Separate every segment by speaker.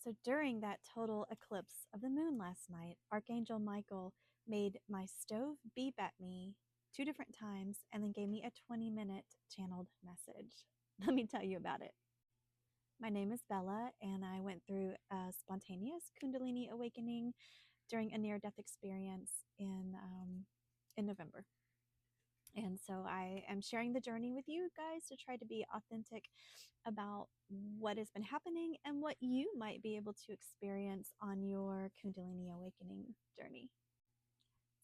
Speaker 1: So during that total eclipse of the moon last night, Archangel Michael made my stove beep at me 2 different times and then gave me a 20-minute channeled message. Let me tell you about it. My name is Bella, and I went through a spontaneous Kundalini awakening during a near-death experience in November. And so I am sharing the journey with you guys to try to be authentic about what has been happening and what you might be able to experience on your Kundalini awakening journey.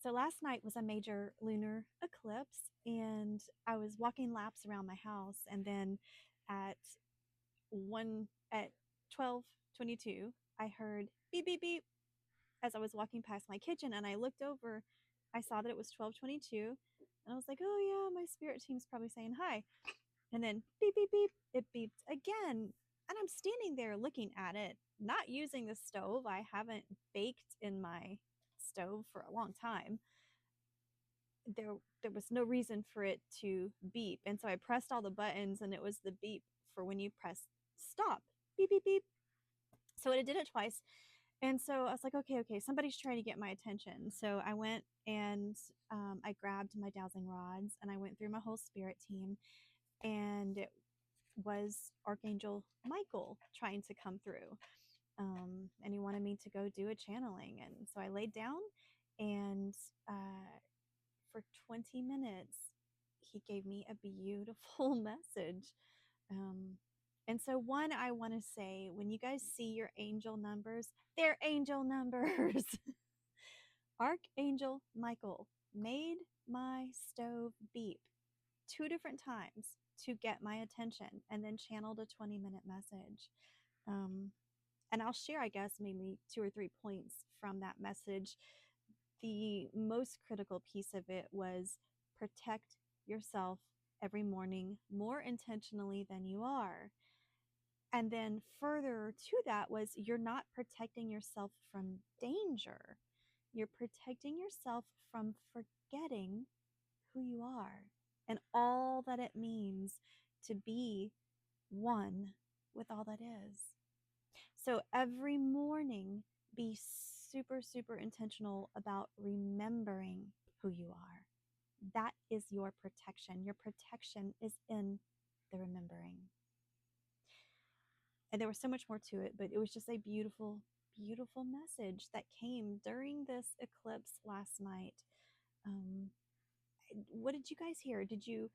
Speaker 1: So last night was a major lunar eclipse, and I was walking laps around my house, and then at 12:22, I heard beep beep beep as I was walking past my kitchen, and I looked over. I saw that it was 12:22, and I was like, oh yeah, my spirit team's probably saying hi. And then beep beep beep, it beeped again, and I'm standing there looking at it, not using the stove. I haven't baked in my stove for a long time. There was no reason for it to beep, and so I pressed all the buttons, and it was the beep for when you press stop. Beep beep beep. So it did it twice. And so I was like, okay, somebody's trying to get my attention. So I went and I grabbed my dowsing rods, and I went through my whole spirit team, and it was Archangel Michael trying to come through. And he wanted me to go do a channeling. And so I laid down, and for 20 minutes, he gave me a beautiful message. And so, one, I want to say, when you guys see your angel numbers, they're angel numbers. Archangel Michael made my stove beep 2 different times to get my attention, and then channeled a 20-minute message. And I'll share, I guess, maybe 2 or 3 points from that message. The most critical piece of it was protect yourself every morning more intentionally than you are. And then further to that was, you're not protecting yourself from danger. You're protecting yourself from forgetting who you are and all that it means to be one with all that is. So every morning, be super, super intentional about remembering who you are. That is your protection. Your protection is in the remembering. And there was so much more to it, but it was just a beautiful, beautiful message that came during this eclipse last night. What did you guys hear? Did you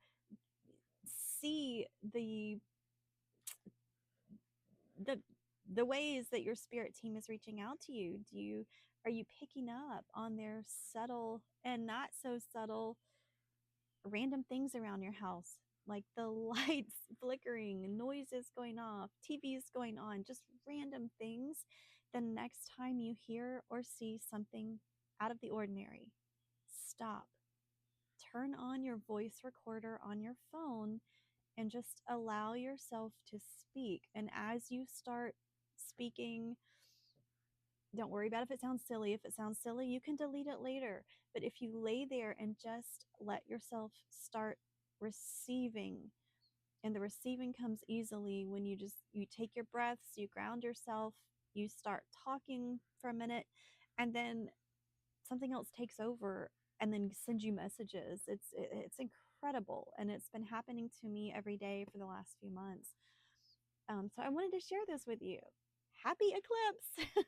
Speaker 1: see the ways that your spirit team is reaching out to you? Are you picking up on their subtle and not so subtle random things around your house, like the lights flickering, noises going off, TVs going on, just random things? The next time you hear or see something out of the ordinary, stop, turn on your voice recorder on your phone, and just allow yourself to speak. And as you start speaking, don't worry about if it sounds silly. If it sounds silly, you can delete it later. But if you lay there and just let yourself start receiving, and the receiving comes easily when you take your breaths, you ground yourself, you start talking for a minute, and then something else takes over and then sends you messages. It's incredible, and it's been happening to me every day for the last few months. So I wanted to share this with you. Happy eclipse!